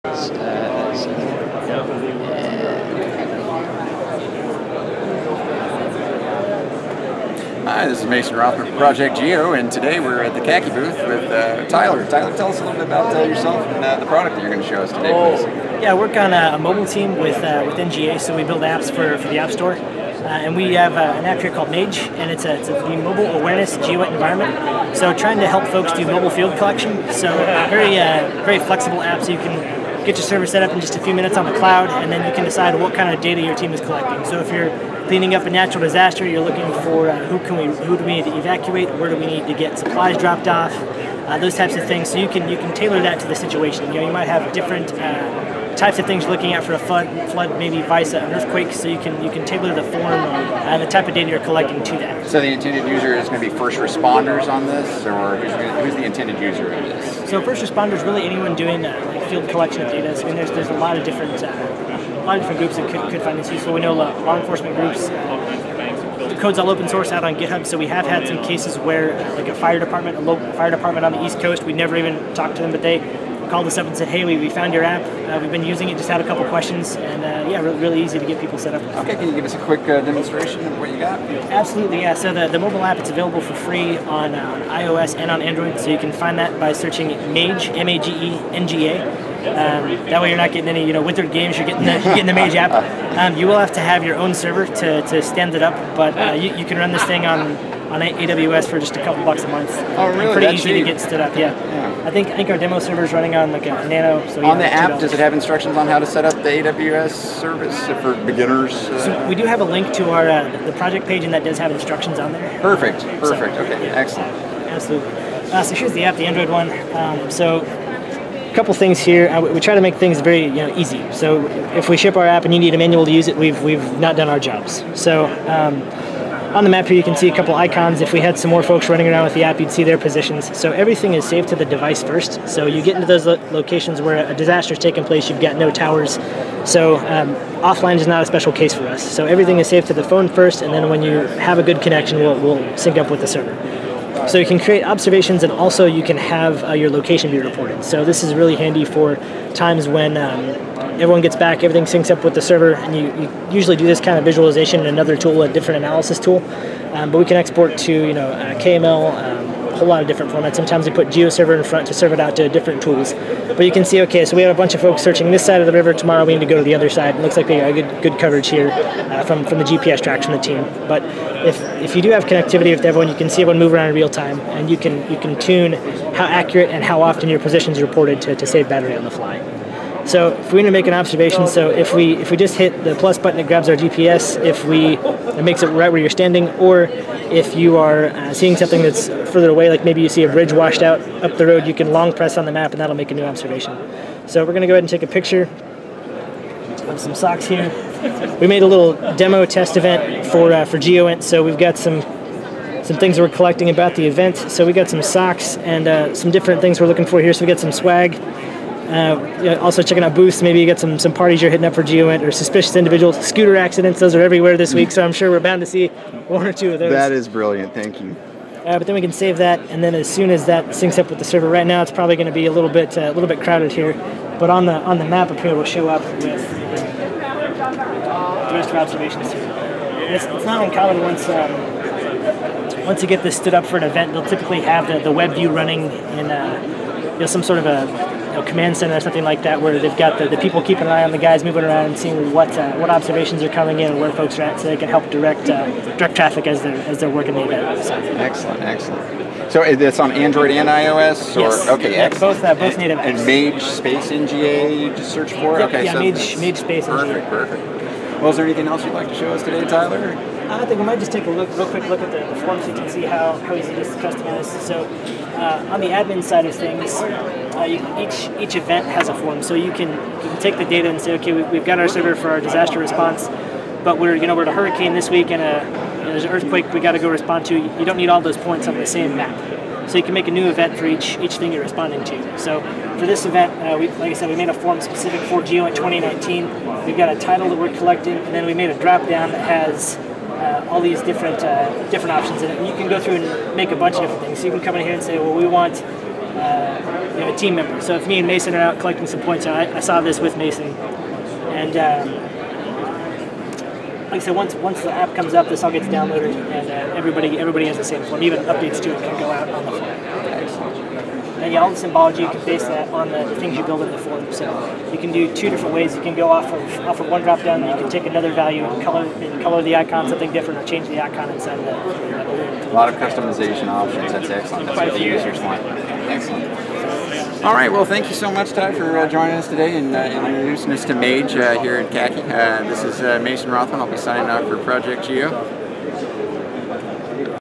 Hi, this is Mason Rothman from Project Geo, and today we're at the Caci booth with Tyler. Tyler, tell us a little bit about yourself and the product that you're going to show us today, please. Yeah, I work on a mobile team with NGA, so we build apps for the App Store. And we have an app here called Mage, and it's a mobile awareness Geoint environment. So trying to help folks do mobile field collection. So very flexible app, so you can get your server set up in just a few minutes on the cloud, and then you can decide what kind of data your team is collecting. So if you're cleaning up a natural disaster, you're looking for who do we need to evacuate, where do we need to get supplies dropped off, those types of things. So you can tailor that to the situation. You know, you might have different types of things you're looking at for a flood, maybe vice an earthquake. So you can tailor the form and the type of data you're collecting to that. So the intended user is going to be first responders on this, or who's the intended user of this? So first responders, really anyone doing like field collection of data. So, I mean, there's a lot of different groups that could find this useful. We know law enforcement groups. The code's all open source out on GitHub, so we have had some cases where, like a fire department, a local fire department on the East Coast, we never even talked to them, but they called us up and said, hey, we found your app, we've been using it, just had a couple questions, and yeah, really easy to get people set up. Okay, can you give us a quick demonstration of what you got? Absolutely, yeah. So the mobile app, it's available for free on iOS and on Android, so you can find that by searching Mage, M-A-G-E-N-G-A. That way you're not getting any withered games, you're getting the Mage app. You will have to have your own server to stand it up, but you can run this thing on AWS for just a couple bucks a month. Oh, really? Pretty That's easy cheap. to get stood up, yeah. I think our demo server is running on like a Nano. So on the app, does it have instructions on how to set up the AWS service for beginners? So we do have a link to our the project page, and that does have instructions on there. Perfect. Okay, yeah. Excellent. Absolutely. So here's the app, the Android one. So a couple things here. We try to make things very easy. So if we ship our app and you need a manual to use it, we've not done our jobs. So on the map here, you can see a couple icons. If we had some more folks running around with the app, you'd see their positions. So everything is saved to the device first. So you get into those locations where a disaster is taking place, you've got no towers. So offline is not a special case for us. So everything is saved to the phone first, and then when you have a good connection, we'll sync up with the server. So you can create observations, and also you can have your location be reported. So this is really handy for times when everyone gets back, everything syncs up with the server, and you usually do this kind of visualization in another tool, a different analysis tool. But we can export to KML, a whole lot of different formats. Sometimes we put GeoServer in front to serve it out to different tools. But you can see, okay, so we have a bunch of folks searching this side of the river. Tomorrow we need to go to the other side. It looks like we got good coverage here from the GPS tracks from the team. But if you do have connectivity with everyone, you can see everyone move around in real time, and you can tune how accurate and how often your positions are reported to save battery on the fly. So if we need to make an observation, so if we just hit the plus button, it grabs our GPS. It makes it right where you're standing, or if you are seeing something that's further away, like maybe you see a bridge washed out up the road, you can long press on the map, and that'll make a new observation. So we're going to go ahead and take a picture of some socks here. We made a little demo test event for Geoint, so we've got some things we're collecting about the event. So we got some socks and some different things we're looking for here. So we got some swag. Also checking out booths. Maybe you got some parties you're hitting up for Geoint, or suspicious individuals. Scooter accidents, those are everywhere this week, so I'm sure we're bound to see one or two of those. That is brilliant, thank you. But then we can save that, and then as soon as that syncs up with the server, right now it's probably going to be a little bit crowded here, but on the map up here will show up with the rest of our observations here. It's not uncommon once you get this stood up for an event, they'll typically have the web view running in some sort of a command center or something like that, where they've got the people keeping an eye on the guys moving around and seeing what observations are coming in and where folks are at, so they can help direct traffic as they're working the event. So. Excellent. So it's on Android and iOS, or yes. Okay, yeah, both native apps. And Mage space NGA, you just search for it. Yep, okay, yeah, so Mage space NGA. Perfect. Well, is there anything else you'd like to show us today, Tyler? I think we might just take a real quick look at the forms so you can see how easy it is to customize. So on the admin side of things, each event has a form. So you can take the data and say, okay, we've got our server for our disaster response, but we're in a hurricane this week and there's an earthquake we got to go respond to. You don't need all those points on the same map. So you can make a new event for each thing you're responding to. So for this event, like I said, we made a form specific for Geoint 2019. We've got a title that we're collecting, and then we made a drop down that has all these different options in it. And you can go through and make a bunch of different things. So you can come in here and say, well, we want a team member. So if me and Mason are out collecting some points, I saw this with Mason, and like I said, once the app comes up, this all gets downloaded, and everybody has the same form. Even updates to it can go out on the form. And yeah, all the symbology, you can base that on the things you build in the form. So you can do two different ways. You can go off of one drop down, and you can take another value and color the icon something different, or change the icon inside of that. A lot of customization options. That's excellent. That's what the users want. Excellent. All right. Well, thank you so much, Ty, for joining us today and introducing us to Mage here at Caci. This is Mason Rothman. I'll be signing off for Project Geo.